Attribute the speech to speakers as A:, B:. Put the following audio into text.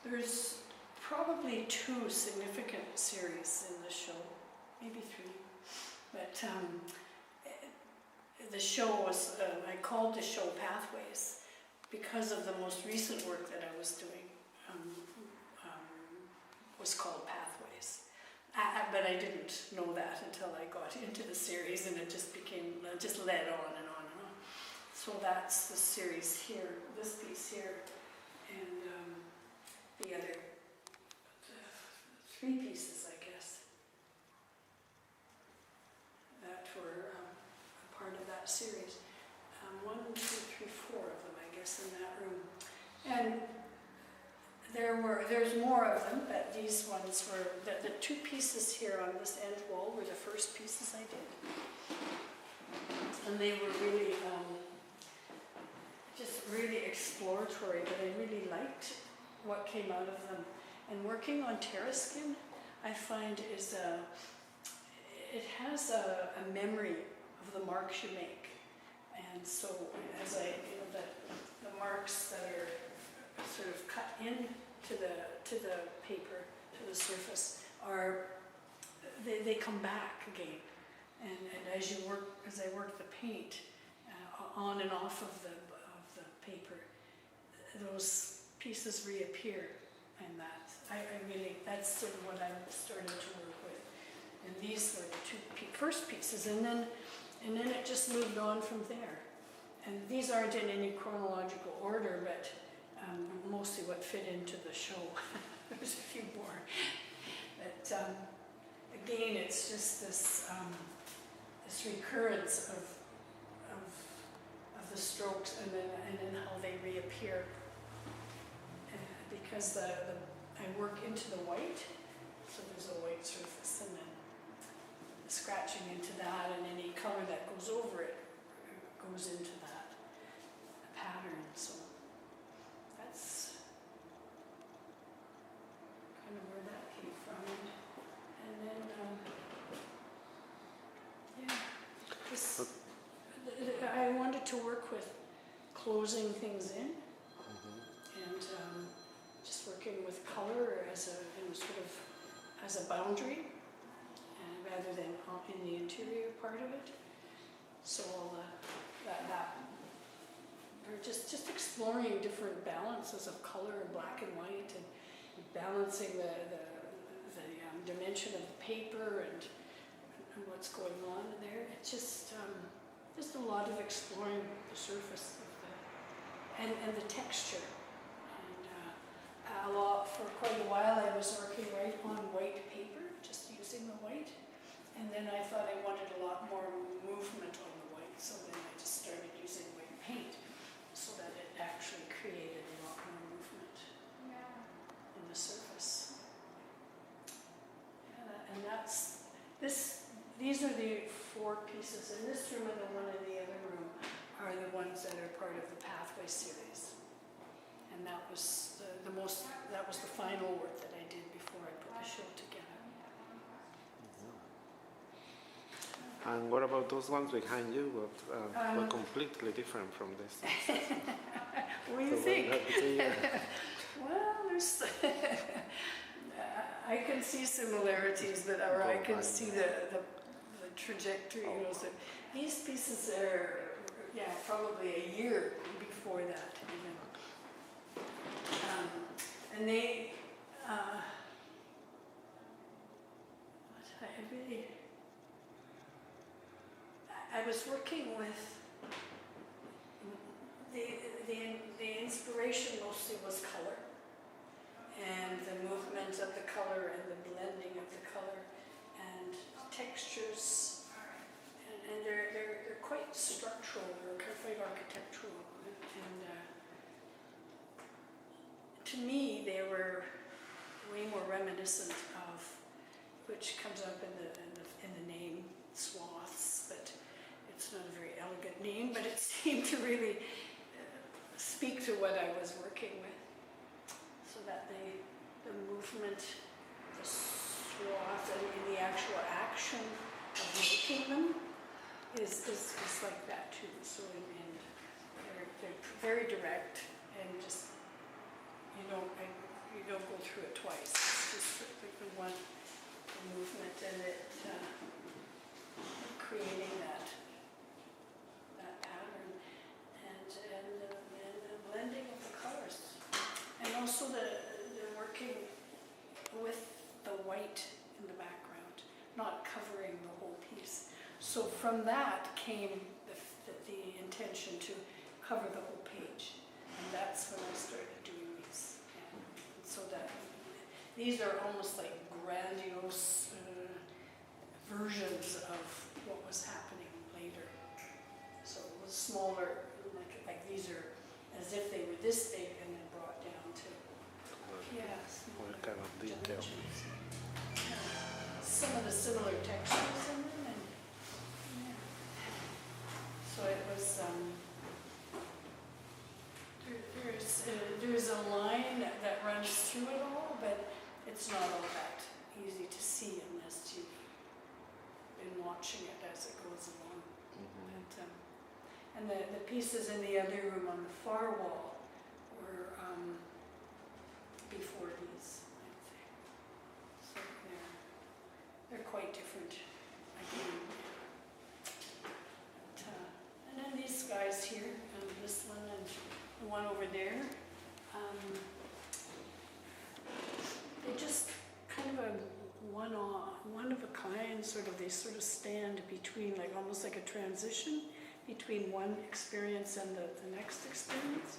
A: There's probably 2 significant series in the show, maybe 3. But the show was, I called the show Pathways because of the most recent work that I was doing was called Pathways. But I didn't know that until I got into the series, and it just became, just led on and on and on. So that's the series here, this piece here, and the other 3 pieces, I guess, that were a part of that series. 1, 2, 3, 4 of them, I guess, in that room. And there's more of them, but these ones were, the 2 pieces here on this end wall were the first pieces I did. And they were really, just really exploratory, but I really liked what came out of them. And working on terraskin, I find is it has a memory of the marks you make. And so as the marks that are sort of cut in to the paper, to the surface, they come back again. And as I work the paint on and off of the paper, those pieces reappear, and that's sort of what I'm starting to work with. And these were the 2 first pieces, and then it just moved on from there. And these aren't in any chronological order, but mostly what fit into the show. There's a few more. But again, it's just this recurrence of the strokes, and then how they reappear. Because I work into the white, so there's a white surface, and then scratching into that, and any color that goes over it goes into that pattern. So that's kind of where that came from. And then, yeah, I wanted to work with closing things in, and just working with color as a boundary, and rather than in the interior part of it. So all that or just exploring different balances of color, black and white, and balancing the dimension of the paper and what's going on in there. It's just a lot of exploring the surface of and the texture. For quite a while I was working right on white paper, just using the white, and then I thought I wanted a lot more movement on the white, so then I just started using white paint, so that it actually created a lot more movement in the surface. And these are the 4 pieces in this room, and the one in the other room are the ones that are part of the Pathway series. And that was that was the final work that I did before I put the show together.
B: And what about those ones behind you? Were completely different from this.
A: What do you think? Well, there's I can see similarities, but I can see the trajectory. You know, so these pieces are probably a year before that, even. And they, I was working with, the inspiration mostly was color, and the movement of the color and the blending of the color and textures, and they're quite structural, they're quite architectural, and to me, they were way more reminiscent of, which comes up in the name, swaths, but it's not a very elegant name, but it seemed to really speak to what I was working with. So that the movement, the swath, and the actual action of making them is like that too. So they're very direct, and just, you don't go through it twice. It's just like the one movement, and it creating that pattern, and the blending of the colors, and also the working with the white in the background, not covering the whole piece. So from that came the intention to cover the whole page, and that's when I started doing these. And so that these are almost like grandiose versions of what was happening later. So it was smaller, like these are as if they were this big and then brought down to
B: What kind of detail?
A: Some of the similar textures in them, and so it was. There's a line that runs through it all, but it's not all that easy to see unless you've been watching it as it goes along. And the pieces in the other room on the far wall were before these, I'd say. So they're quite different again. And then these guys here, this one and the one over there, they're just kind of a one of a kind, sort of. They sort of stand between, like almost like a transition between one experience and the next experience.